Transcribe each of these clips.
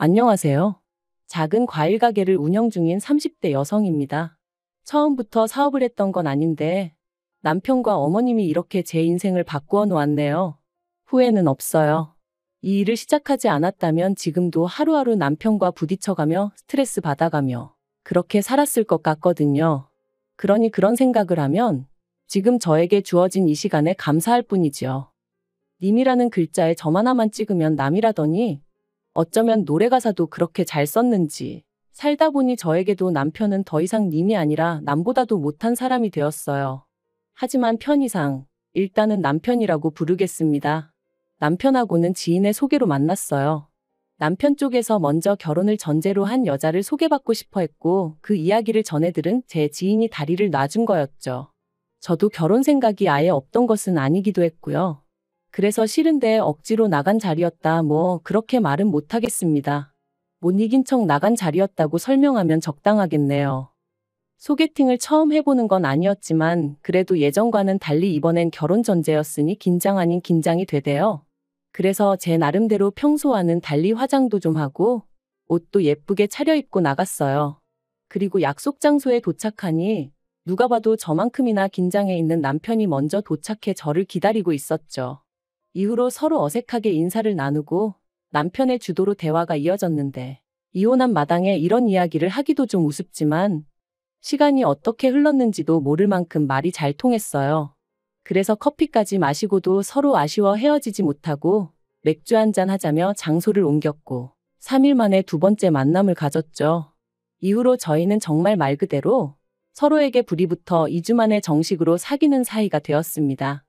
안녕하세요. 작은 과일 가게를 운영 중인 30대 여성입니다. 처음부터 사업을 했던 건 아닌데 남편과 어머님이 이렇게 제 인생을 바꾸어 놓았네요. 후회는 없어요. 이 일을 시작하지 않았다면 지금도 하루하루 남편과 부딪혀가며 스트레스 받아가며 그렇게 살았을 것 같거든요. 그러니 그런 생각을 하면 지금 저에게 주어진 이 시간에 감사할 뿐이지요. 님이라는 글자에 점 하나만 찍으면 남이라더니 어쩌면 노래 가사도 그렇게 잘 썼는지 살다 보니 저에게도 남편은 더 이상 님이 아니라 남보다도 못한 사람이 되었어요. 하지만 편의상 일단은 남편이라고 부르겠습니다. 남편하고는 지인의 소개로 만났어요. 남편 쪽에서 먼저 결혼을 전제로 한 여자를 소개받고 싶어 했고 그 이야기를 전해 들은 제 지인이 다리를 놔준 거였죠. 저도 결혼 생각이 아예 없던 것은 아니기도 했고요. 그래서 싫은데 억지로 나간 자리였다 그렇게 말은 못하겠습니다. 못 이긴 척 나간 자리였다고 설명하면 적당하겠네요. 소개팅을 처음 해보는 건 아니었지만 그래도 예전과는 달리 이번엔 결혼 전제였으니 긴장 아닌 긴장이 되대요. 그래서 제 나름대로 평소와는 달리 화장도 좀 하고 옷도 예쁘게 차려입고 나갔어요. 그리고 약속 장소에 도착하니 누가 봐도 저만큼이나 긴장해 있는 남편이 먼저 도착해 저를 기다리고 있었죠. 이후로 서로 어색하게 인사를 나누고 남편의 주도로 대화가 이어졌는데 이혼한 마당에 이런 이야기를 하기도 좀 우습지만 시간이 어떻게 흘렀는지도 모를 만큼 말이 잘 통했어요. 그래서 커피까지 마시고도 서로 아쉬워 헤어지지 못하고 맥주 한잔 하자며 장소를 옮겼고 3일 만에 두 번째 만남을 가졌죠. 이후로 저희는 정말 말 그대로 서로에게 불이 붙어 2주 만에 정식으로 사귀는 사이가 되었습니다.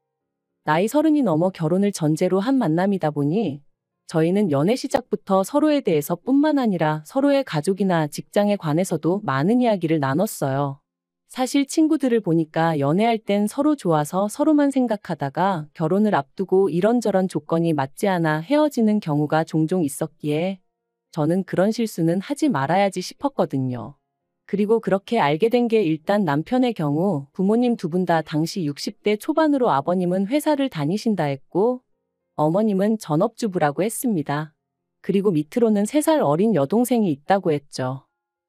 나이 30이 넘어 결혼을 전제로 한 만남이다 보니 저희는 연애 시작부터 서로에 대해서 뿐만 아니라 서로의 가족이나 직장에 관해서도 많은 이야기를 나눴어요. 사실 친구들을 보니까 연애할 땐 서로 좋아서 서로만 생각하다가 결혼을 앞두고 이런저런 조건이 맞지 않아 헤어지는 경우가 종종 있었기에 저는 그런 실수는 하지 말아야지 싶었거든요. 그리고 그렇게 알게 된 게 일단 남편의 경우 부모님 두 분 다 당시 60대 초반으로 아버님은 회사를 다니신다 했고 어머님은 전업주부라고 했습니다. 그리고 밑으로는 3살 어린 여동생이 있다고 했죠.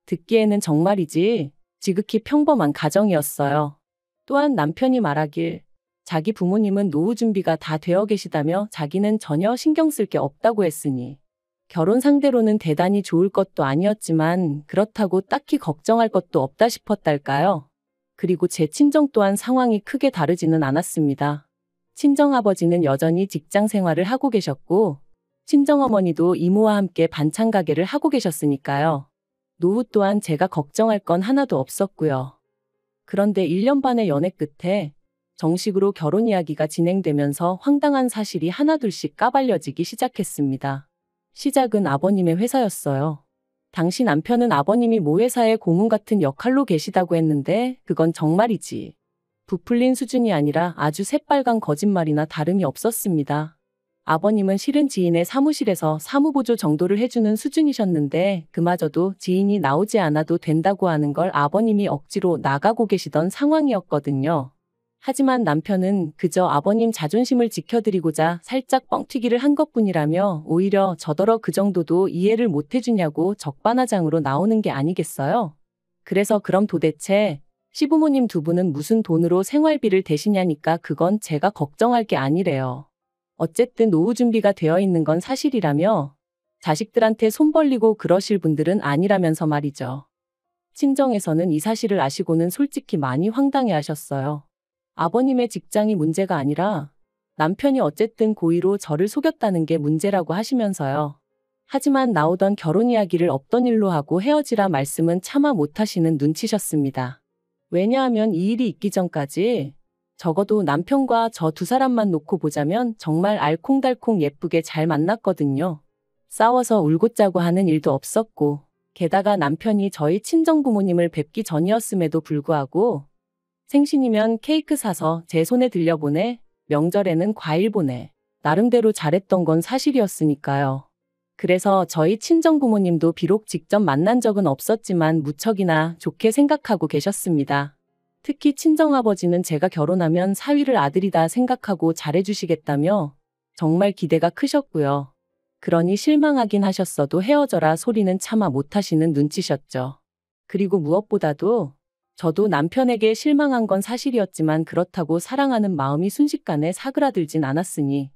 듣기에는 정말이지 지극히 평범한 가정이었어요. 또한 남편이 말하길 자기 부모님은 노후 준비가 다 되어 계시다며 자기는 전혀 신경 쓸 게 없다고 했으니 결혼 상대로는 대단히 좋을 것도 아니었지만 그렇다고 딱히 걱정할 것도 없다 싶었달까요? 그리고 제 친정 또한 상황이 크게 다르지는 않았습니다. 친정아버지는 여전히 직장 생활을 하고 계셨고 친정어머니도 이모와 함께 반찬 가게를 하고 계셨으니까요. 노후 또한 제가 걱정할 건 하나도 없었고요. 그런데 1년 반의 연애 끝에 정식으로 결혼 이야기가 진행되면서 황당한 사실이 하나둘씩 까발려지기 시작했습니다. 시작은 아버님의 회사였어요. 당시 남편은 아버님이 모 회사의 고문 같은 역할로 계시다고 했는데 그건 정말이지 부풀린 수준이 아니라 아주 새빨간 거짓말이나 다름이 없었습니다. 아버님은 실은 지인의 사무실에서 사무보조 정도를 해주는 수준이셨는데 그마저도 지인이 나오지 않아도 된다고 하는 걸 아버님이 억지로 나가고 계시던 상황이었거든요. 하지만 남편은 그저 아버님 자존심을 지켜드리고자 살짝 뻥튀기를 한 것뿐이라며 오히려 저더러 그 정도도 이해를 못 해주냐고 적반하장으로 나오는 게 아니겠어요? 그래서 그럼 도대체 시부모님 두 분은 무슨 돈으로 생활비를 대시냐니까 그건 제가 걱정할 게 아니래요. 어쨌든 노후 준비가 되어 있는 건 사실이라며 자식들한테 손 벌리고 그러실 분들은 아니라면서 말이죠. 친정에서는 이 사실을 아시고는 솔직히 많이 황당해 하셨어요. 아버님의 직장이 문제가 아니라 남편이 어쨌든 고의로 저를 속였다는 게 문제라고 하시면서요. 하지만 나오던 결혼 이야기를 없던 일로 하고 헤어지라 말씀은 차마 못하시는 눈치셨습니다. 왜냐하면 이 일이 있기 전까지 적어도 남편과 저 두 사람만 놓고 보자면 정말 알콩달콩 예쁘게 잘 만났거든요. 싸워서 울고 짜고 하는 일도 없었고 게다가 남편이 저희 친정부모님을 뵙기 전이었음에도 불구하고 생신이면 케이크 사서 제 손에 들려보내, 명절에는 과일 보내. 나름대로 잘했던 건 사실이었으니까요. 그래서 저희 친정부모님도 비록 직접 만난 적은 없었지만 무척이나 좋게 생각하고 계셨습니다. 특히 친정아버지는 제가 결혼하면 사위를 아들이다 생각하고 잘해주시겠다며 정말 기대가 크셨고요. 그러니 실망하긴 하셨어도 헤어져라 소리는 차마 못하시는 눈치셨죠. 그리고 무엇보다도 저도 남편에게 실망한 건 사실이었지만 그렇다고 사랑하는 마음이 순식간에 사그라들진 않았으니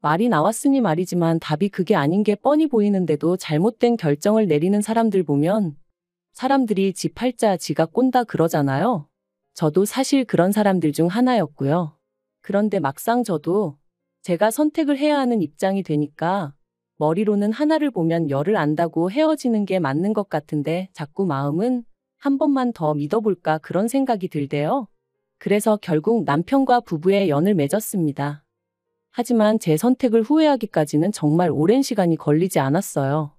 말이 나왔으니 말이지만 답이 그게 아닌 게 뻔히 보이는데도 잘못된 결정을 내리는 사람들 보면 사람들이 지 팔자 지가 꼰다 그러잖아요. 저도 사실 그런 사람들 중 하나였고요. 그런데 막상 저도 제가 선택을 해야 하는 입장이 되니까 머리로는 하나를 보면 열을 안다고 헤어지는 게 맞는 것 같은데 자꾸 마음은 한 번만 더 믿어볼까 그런 생각이 들대요. 그래서 결국 남편과 부부의 연을 맺었습니다. 하지만 제 선택을 후회하기까지는 정말 오랜 시간이 걸리지 않았어요.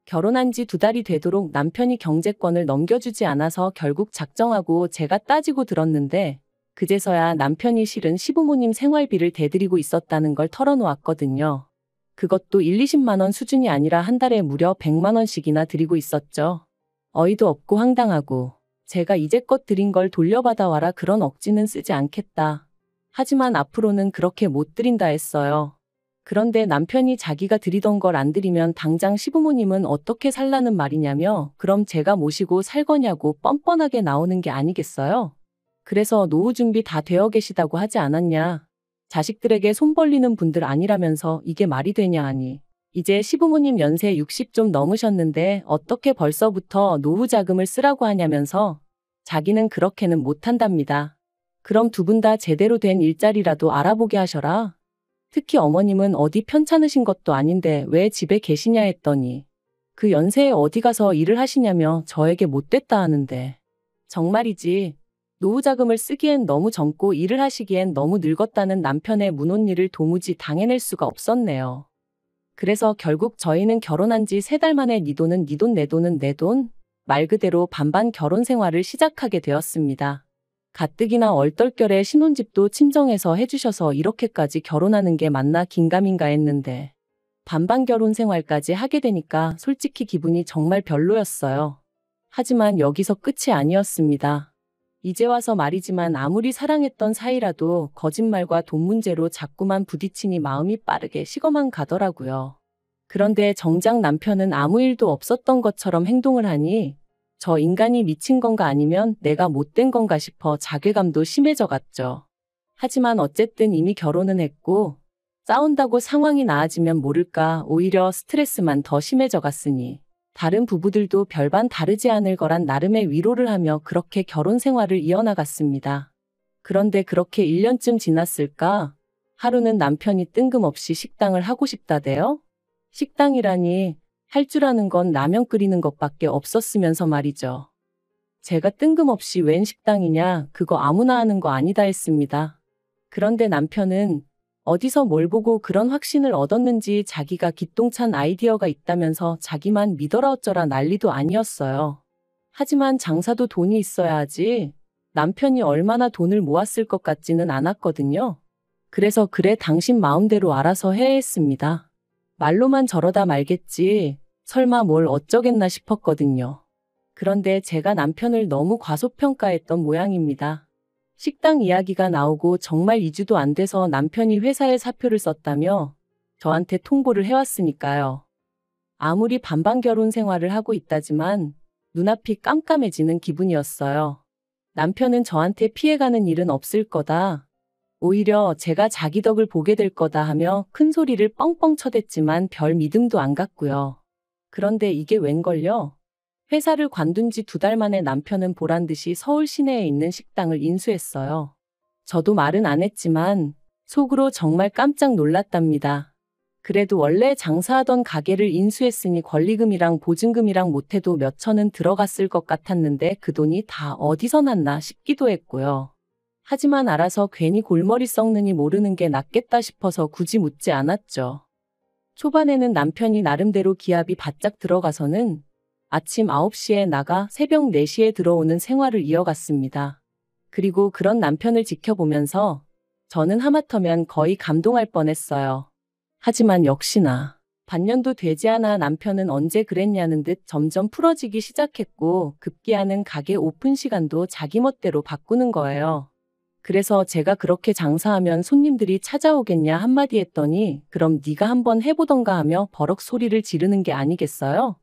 결혼한 지 2달이 되도록 남편이 경제권을 넘겨주지 않아서 결국 작정하고 제가 따지고 들었는데 그제서야 남편이 실은 시부모님 생활비를 대드리고 있었다는 걸 털어놓았거든요. 그것도 1, 20만 원 수준이 아니라 한 달에 무려 100만 원씩이나 드리고 있었죠. 어이도 없고 황당하고 제가 이제껏 드린 걸 돌려받아 와라 그런 억지는 쓰지 않겠다. 하지만 앞으로는 그렇게 못 드린다 했어요. 그런데 남편이 자기가 드리던 걸 안 드리면 당장 시부모님은 어떻게 살라는 말이냐며 그럼 제가 모시고 살 거냐고 뻔뻔하게 나오는 게 아니겠어요? 그래서 노후 준비 다 되어 계시다고 하지 않았냐. 자식들에게 손 벌리는 분들 아니라면서 이게 말이 되냐 하니. 이제 시부모님 연세 60 좀 넘으셨는데 어떻게 벌써부터 노후 자금을 쓰라고 하냐면서 자기는 그렇게는 못한답니다. 그럼 두 분 다 제대로 된 일자리라도 알아보게 하셔라. 특히 어머님은 어디 편찮으신 것도 아닌데 왜 집에 계시냐 했더니 그 연세에 어디 가서 일을 하시냐며 저에게 못됐다 하는데 정말이지 노후 자금을 쓰기엔 너무 젊고 일을 하시기엔 너무 늙었다는 남편의 문혼일을 도무지 당해낼 수가 없었네요. 그래서 결국 저희는 결혼한 지 3달 만에 네 돈은 네 돈, 내 돈은 내 돈, 말 그대로 반반 결혼 생활을 시작하게 되었습니다. 가뜩이나 얼떨결에 신혼집도 친정에서 해주셔서 이렇게까지 결혼하는 게 맞나 긴가민가 했는데 반반 결혼 생활까지 하게 되니까 솔직히 기분이 정말 별로였어요. 하지만 여기서 끝이 아니었습니다. 이제 와서 말이지만 아무리 사랑했던 사이라도 거짓말과 돈 문제로 자꾸만 부딪히니 마음이 빠르게 식어만 가더라고요. 그런데 정작 남편은 아무 일도 없었던 것처럼 행동을 하니 저 인간이 미친 건가 아니면 내가 못된 건가 싶어 자괴감도 심해져 갔죠. 하지만 어쨌든 이미 결혼은 했고 싸운다고 상황이 나아지면 모를까 오히려 스트레스만 더 심해져 갔으니 다른 부부들도 별반 다르지 않을 거란 나름의 위로를 하며 그렇게 결혼 생활을 이어나갔습니다. 그런데 그렇게 1년쯤 지났을까? 하루는 남편이 뜬금없이 식당을 하고 싶다대요? 식당이라니 할 줄 아는 건 라면 끓이는 것밖에 없었으면서 말이죠. 제가 뜬금없이 웬 식당이냐 그거 아무나 하는 거 아니다 했습니다. 그런데 남편은 어디서 뭘 보고 그런 확신을 얻었는지 자기가 기똥찬 아이디어가 있다면서 자기만 믿어라 어쩌라 난리도 아니었어요. 하지만 장사도 돈이 있어야 하지 남편이 얼마나 돈을 모았을 것 같지는 않았거든요. 그래서 그래 당신 마음대로 알아서 해 했습니다. 말로만 저러다 말겠지 설마 뭘 어쩌겠나 싶었거든요. 그런데 제가 남편을 너무 과소평가했던 모양입니다. 식당 이야기가 나오고 정말 2주도 안 돼서 남편이 회사에 사표를 썼다며 저한테 통보를 해왔으니까요. 아무리 반반 결혼 생활을 하고 있다지만 눈앞이 깜깜해지는 기분이었어요. 남편은 저한테 피해가는 일은 없을 거다. 오히려 제가 자기 덕을 보게 될 거다 하며 큰 소리를 뻥뻥 쳐댔지만 별 믿음도 안 갔고요. 그런데 이게 웬걸요? 회사를 관둔 지 2달 만에 남편은 보란듯이 서울 시내에 있는 식당을 인수했어요. 저도 말은 안 했지만 속으로 정말 깜짝 놀랐답니다. 그래도 원래 장사하던 가게를 인수했으니 권리금이랑 보증금이랑 못해도 몇 천은 들어갔을 것 같았는데 그 돈이 다 어디서 났나 싶기도 했고요. 하지만 알아서 괜히 골머리 썩느니 모르는 게 낫겠다 싶어서 굳이 묻지 않았죠. 초반에는 남편이 나름대로 기합이 바짝 들어가서는 아침 9시에 나가 새벽 4시에 들어오는 생활을 이어갔습니다. 그리고 그런 남편을 지켜보면서 저는 하마터면 거의 감동할 뻔했어요. 하지만 역시나 반년도 되지 않아 남편은 언제 그랬냐는 듯 점점 풀어지기 시작했고 급기야는 가게 오픈 시간도 자기 멋대로 바꾸는 거예요. 그래서 제가 그렇게 장사하면 손님들이 찾아오겠냐 한마디 했더니 그럼 네가 한번 해보던가 하며 버럭 소리를 지르는 게 아니겠어요?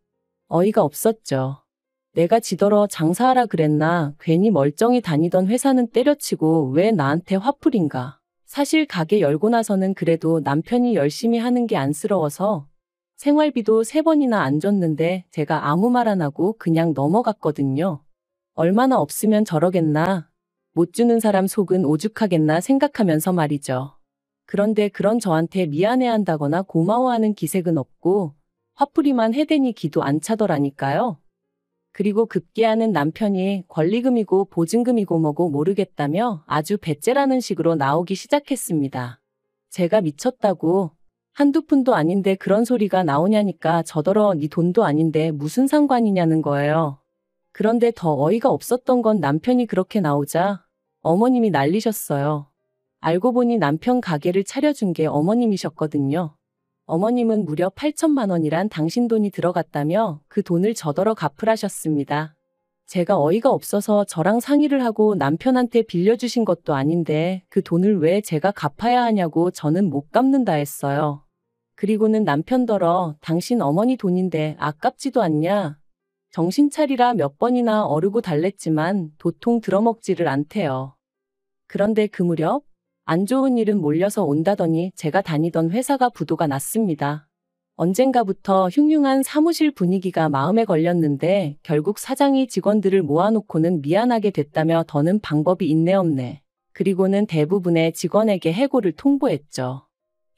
어이가 없었죠. 내가 지더러 장사하라 그랬나 괜히 멀쩡히 다니던 회사는 때려치고 왜 나한테 화풀인가. 사실 가게 열고 나서는 그래도 남편이 열심히 하는 게 안쓰러워서 생활비도 3번이나 안 줬는데 제가 아무 말 안 하고 그냥 넘어갔거든요. 얼마나 없으면 저러겠나. 못 주는 사람 속은 오죽하겠나 생각하면서 말이죠. 그런데 그런 저한테 미안해한다거나 고마워하는 기색은 없고 화풀이만 해대니 기도 안 차더라니까요. 그리고 급기야는 남편이 권리금이고 보증금이고 뭐고 모르겠다며 아주 배째라는 식으로 나오기 시작했습니다. 제가 미쳤다고 한두 푼도 아닌데 그런 소리가 나오냐니까 저더러 네 돈도 아닌데 무슨 상관이냐는 거예요. 그런데 더 어이가 없었던 건 남편이 그렇게 나오자 어머님이 난리셨어요. 알고 보니 남편 가게를 차려준 게 어머님이셨거든요. 어머님은 무려 8천만 원이란 당신 돈이 들어갔다며 그 돈을 저더러 갚으라셨습니다. 제가 어이가 없어서 저랑 상의를 하고 남편한테 빌려주신 것도 아닌데 그 돈을 왜 제가 갚아야 하냐고 저는 못 갚는다 했어요. 그리고는 남편더러 당신 어머니 돈인데 아깝지도 않냐. 정신 차리라 몇 번이나 어르고 달랬지만 도통 들어먹지를 않대요. 그런데 그 무렵 안 좋은 일은 몰려서 온다더니 제가 다니던 회사가 부도가 났습니다. 언젠가부터 흉흉한 사무실 분위기가 마음에 걸렸는데 결국 사장이 직원들을 모아놓고는 미안하게 됐다며 더는 방법이 있네 없네. 그리고는 대부분의 직원에게 해고를 통보했죠.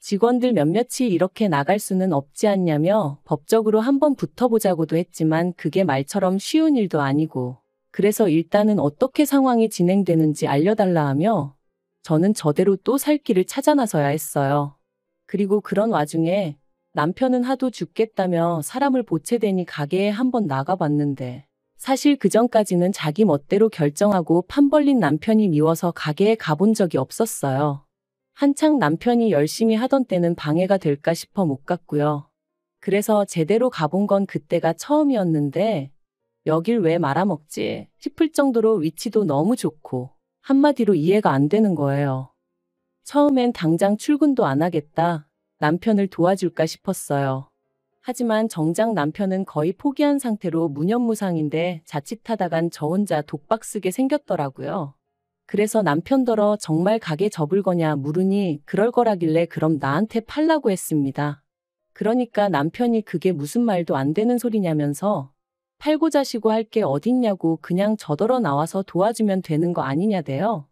직원들 몇몇이 이렇게 나갈 수는 없지 않냐며 법적으로 한번 붙어보자고도 했지만 그게 말처럼 쉬운 일도 아니고 그래서 일단은 어떻게 상황이 진행되는지 알려달라 하며 저는 저대로 또 살 길을 찾아 나서야 했어요. 그리고 그런 와중에 남편은 하도 죽겠다며 사람을 보채대니 가게에 한번 나가봤는데 사실 그전까지는 자기 멋대로 결정하고 판 벌린 남편이 미워서 가게에 가본 적이 없었어요. 한창 남편이 열심히 하던 때는 방해가 될까 싶어 못 갔고요. 그래서 제대로 가본 건 그때가 처음이었는데 여길 왜 말아먹지 싶을 정도로 위치도 너무 좋고 한마디로 이해가 안 되는 거예요. 처음엔 당장 출근도 안 하겠다. 남편을 도와줄까 싶었어요. 하지만 정작 남편은 거의 포기한 상태로 무념무상인데 자칫하다간 저 혼자 독박 쓰게 생겼더라고요. 그래서 남편더러 정말 가게 접을 거냐 물으니 그럴 거라길래 그럼 나한테 팔라고 했습니다. 그러니까 남편이 그게 무슨 말도 안 되는 소리냐면서 팔고 자시고 할 게 어딨냐고 그냥 저더러 나와서 도와주면 되는 거 아니냐대요.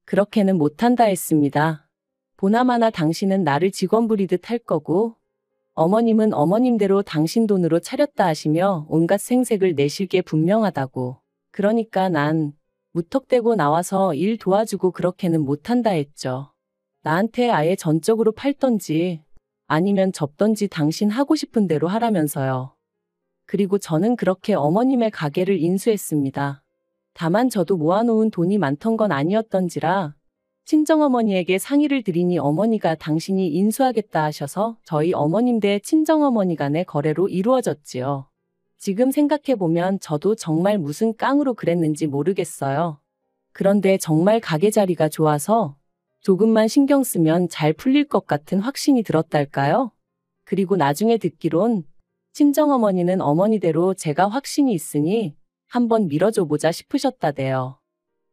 그렇게는 못한다 했습니다. 보나마나 당신은 나를 직원 부리듯 할 거고 어머님은 어머님대로 당신 돈으로 차렸다 하시며 온갖 생색을 내실 게 분명하다고. 그러니까 난 무턱대고 나와서 일 도와주고 그렇게는 못한다 했죠. 나한테 아예 전적으로 팔던지 아니면 접던지 당신 하고 싶은 대로 하라면서요. 그리고 저는 그렇게 어머님의 가게를 인수했습니다. 다만 저도 모아놓은 돈이 많던 건 아니었던지라 친정어머니에게 상의를 드리니 어머니가 당신이 인수하겠다 하셔서 저희 어머님 대 친정어머니 간의 거래로 이루어졌지요. 지금 생각해보면 저도 정말 무슨 깡으로 그랬는지 모르겠어요. 그런데 정말 가게 자리가 좋아서 조금만 신경 쓰면 잘 풀릴 것 같은 확신이 들었달까요? 그리고 나중에 듣기론 친정어머니는 어머니대로 제가 확신이 있으니 한번 밀어줘보자 싶으셨다대요.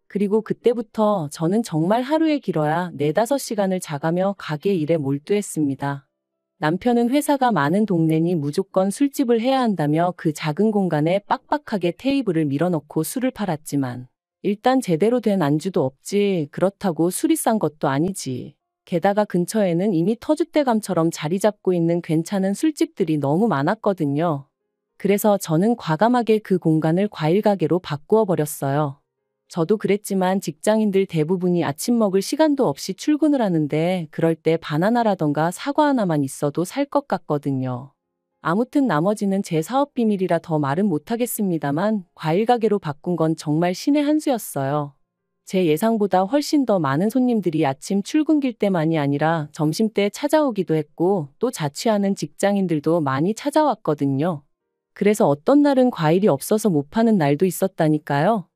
그리고 그때부터 저는 정말 하루에 길어야 4-5시간을 자가며 가게 일에 몰두했습니다. 남편은 회사가 많은 동네니 무조건 술집을 해야 한다며 그 작은 공간에 빡빡하게 테이블을 밀어넣고 술을 팔았지만 일단 제대로 된 안주도 없지 그렇다고 술이 싼 것도 아니지. 게다가 근처에는 이미 터줏대감처럼 자리 잡고 있는 괜찮은 술집들이 너무 많았거든요. 그래서 저는 과감하게 그 공간을 과일가게로 바꾸어 버렸어요. 저도 그랬지만 직장인들 대부분이 아침 먹을 시간도 없이 출근을 하는데 그럴 때 바나나라던가 사과 하나만 있어도 살 것 같거든요. 아무튼 나머지는 제 사업 비밀이라 더 말은 못하겠습니다만 과일가게로 바꾼 건 정말 신의 한 수였어요. 제 예상보다 훨씬 더 많은 손님들이 아침 출근길 때만이 아니라 점심때 찾아오기도 했고 또 자취하는 직장인들도 많이 찾아왔거든요. 그래서 어떤 날은 과일이 없어서 못 파는 날도 있었다니까요.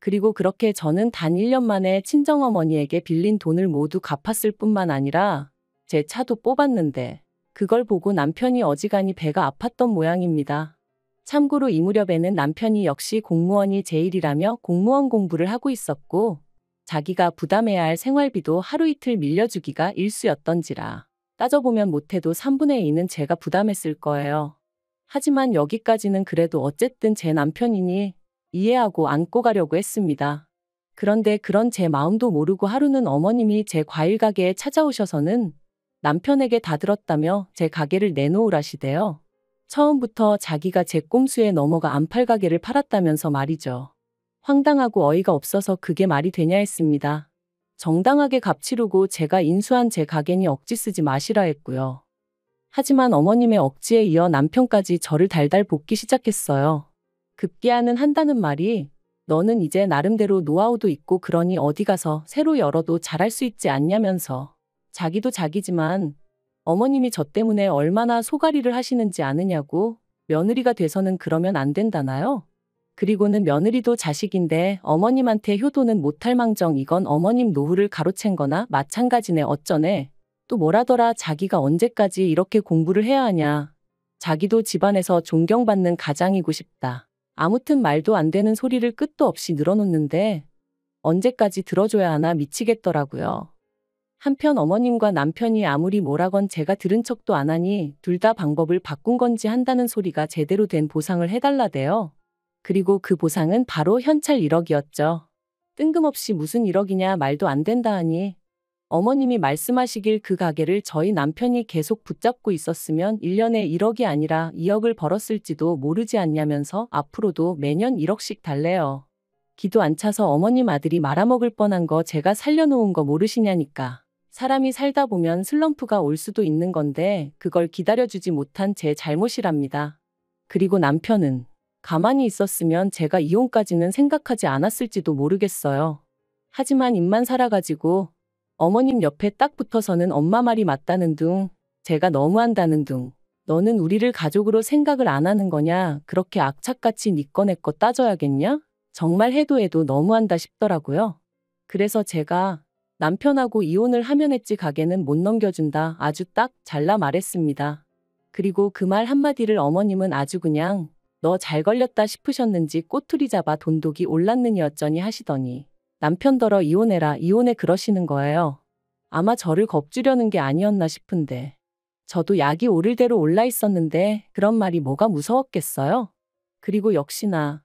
그리고 그렇게 저는 단 1년 만에 친정어머니에게 빌린 돈을 모두 갚았을 뿐만 아니라 제 차도 뽑았는데 그걸 보고 남편이 어지간히 배가 아팠던 모양입니다. 참고로 이 무렵에는 남편이 역시 공무원이 제일이라며 공무원 공부를 하고 있었고 자기가 부담해야 할 생활비도 하루 이틀 밀려주기가 일쑤였던지라 따져보면 못해도 3분의 2는 제가 부담했을 거예요. 하지만 여기까지는 그래도 어쨌든 제 남편이니 이해하고 안고 가려고 했습니다. 그런데 그런 제 마음도 모르고 하루는 어머님이 제 과일 가게에 찾아오셔서는 남편에게 다 들었다며 제 가게를 내놓으라시대요. 처음부터 자기가 제 꼼수에 넘어가 안팔 가게를 팔았다면서 말이죠. 황당하고 어이가 없어서 그게 말이 되냐 했습니다. 정당하게 값 치르고 제가 인수한 제 가게니 억지 쓰지 마시라 했고요. 하지만 어머님의 억지에 이어 남편까지 저를 달달 볶기 시작했어요. 급기야는 한다는 말이 너는 이제 나름대로 노하우도 있고 그러니 어디 가서 새로 열어도 잘할 수 있지 않냐면서 자기도 자기지만 어머님이 저 때문에 얼마나 소가리를 하시는지 아느냐고 며느리가 돼서는 그러면 안 된다나요? 그리고는 며느리도 자식인데 어머님한테 효도는 못할 망정 이건 어머님 노후를 가로챈 거나 마찬가지네 어쩌네. 또 뭐라더라 자기가 언제까지 이렇게 공부를 해야 하냐. 자기도 집안에서 존경받는 가장이고 싶다. 아무튼 말도 안 되는 소리를 끝도 없이 늘어놓는데 언제까지 들어줘야 하나 미치겠더라고요. 한편 어머님과 남편이 아무리 뭐라건 제가 들은 척도 안 하니 둘 다 방법을 바꾼 건지 한다는 소리가 제대로 된 보상을 해달라대요. 그리고 그 보상은 바로 현찰 1억이었죠. 뜬금없이 무슨 1억이냐 말도 안 된다 하니 어머님이 말씀하시길 그 가게를 저희 남편이 계속 붙잡고 있었으면 1년에 1억이 아니라 2억을 벌었을지도 모르지 않냐면서 앞으로도 매년 1억씩 달래요. 기도 안 차서 어머님 아들이 말아먹을 뻔한 거 제가 살려놓은 거 모르시냐니까. 사람이 살다 보면 슬럼프가 올 수도 있는 건데 그걸 기다려주지 못한 제 잘못이랍니다. 그리고 남편은 가만히 있었으면 제가 이혼까지는 생각하지 않았을지도 모르겠어요. 하지만 입만 살아가지고 어머님 옆에 딱 붙어서는 엄마 말이 맞다는 둥, 제가 너무한다는 둥, 너는 우리를 가족으로 생각을 안 하는 거냐, 그렇게 악착같이 니 거 내 거 따져야겠냐? 정말 해도 너무한다 싶더라고요. 그래서 제가 남편하고 이혼을 하면 했지 가게는 못 넘겨준다 아주 딱 잘라 말했습니다. 그리고 그 말 한마디를 어머님은 아주 그냥 너 잘 걸렸다 싶으셨는지 꼬투리 잡아 돈독이 올랐느니 어쩌니 하시더니 남편더러 이혼해라 이혼해 그러시는 거예요. 아마 저를 겁주려는 게 아니었나 싶은데 저도 약이 오를 대로 올라 있었는데 그런 말이 뭐가 무서웠겠어요? 그리고 역시나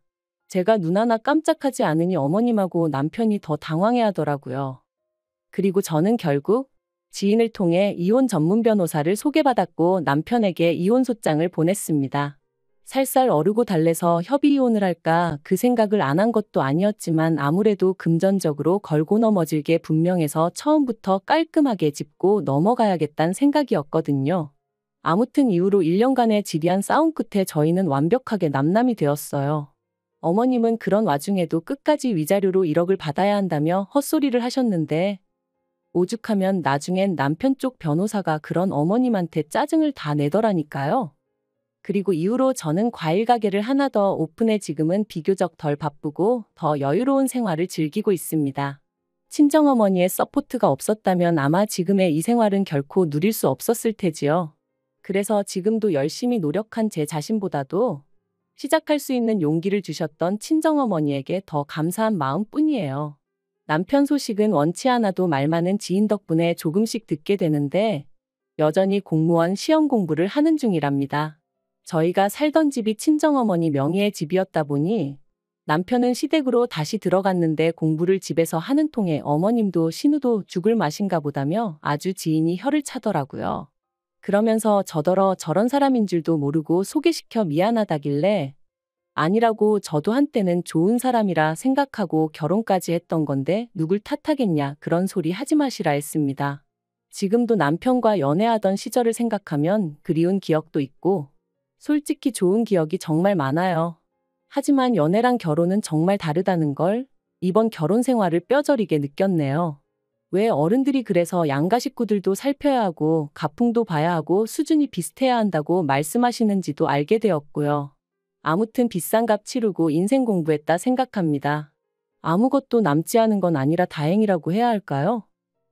제가 눈 하나 깜짝하지 않으니 어머님하고 남편이 더 당황해 하더라고요. 그리고 저는 결국 지인을 통해 이혼 전문 변호사를 소개받았고 남편에게 이혼소장을 보냈습니다. 살살 어르고 달래서 협의 이혼을 할까 그 생각을 안 한 것도 아니었지만 아무래도 금전적으로 걸고 넘어질 게 분명해서 처음부터 깔끔하게 짚고 넘어가야겠다는 생각이었거든요. 아무튼 이후로 1년간의 지리한 싸움 끝에 저희는 완벽하게 남남이 되었어요. 어머님은 그런 와중에도 끝까지 위자료로 1억을 받아야 한다며 헛소리를 하셨는데 오죽하면 나중엔 남편 쪽 변호사가 그런 어머님한테 짜증을 다 내더라니까요. 그리고 이후로 저는 과일 가게를 하나 더 오픈해 지금은 비교적 덜 바쁘고 더 여유로운 생활을 즐기고 있습니다. 친정어머니의 서포트가 없었다면 아마 지금의 이 생활은 결코 누릴 수 없었을 테지요. 그래서 지금도 열심히 노력한 제 자신보다도 시작할 수 있는 용기를 주셨던 친정어머니에게 더 감사한 마음뿐이에요. 남편 소식은 원치 않아도 말 많은 지인 덕분에 조금씩 듣게 되는데 여전히 공무원 시험 공부를 하는 중이랍니다. 저희가 살던 집이 친정어머니 명의의 집이었다 보니 남편은 시댁으로 다시 들어갔는데 공부를 집에서 하는 통에 어머님도 신우도 죽을 맛인가 보다며 아주 지인이 혀를 차더라고요. 그러면서 저더러 저런 사람인 줄도 모르고 소개시켜 미안하다길래 아니라고 저도 한때는 좋은 사람이라 생각하고 결혼까지 했던 건데 누굴 탓하겠냐 그런 소리 하지 마시라 했습니다. 지금도 남편과 연애하던 시절을 생각하면 그리운 기억도 있고 솔직히 좋은 기억이 정말 많아요. 하지만 연애랑 결혼은 정말 다르다는 걸 이번 결혼 생활을 뼈저리게 느꼈네요. 왜 어른들이 그래서 양가 식구들도 살펴야 하고 가풍도 봐야 하고 수준이 비슷해야 한다고 말씀하시는지도 알게 되었고요. 아무튼 비싼 값 치르고 인생 공부했다 생각합니다. 아무것도 남지 않은 건 아니라 다행이라고 해야 할까요?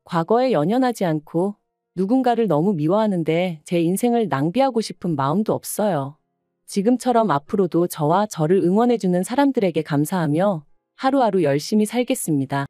과거에 연연하지 않고 누군가를 너무 미워하는데 제 인생을 낭비하고 싶은 마음도 없어요. 지금처럼 앞으로도 저와 저를 응원해주는 사람들에게 감사하며 하루하루 열심히 살겠습니다.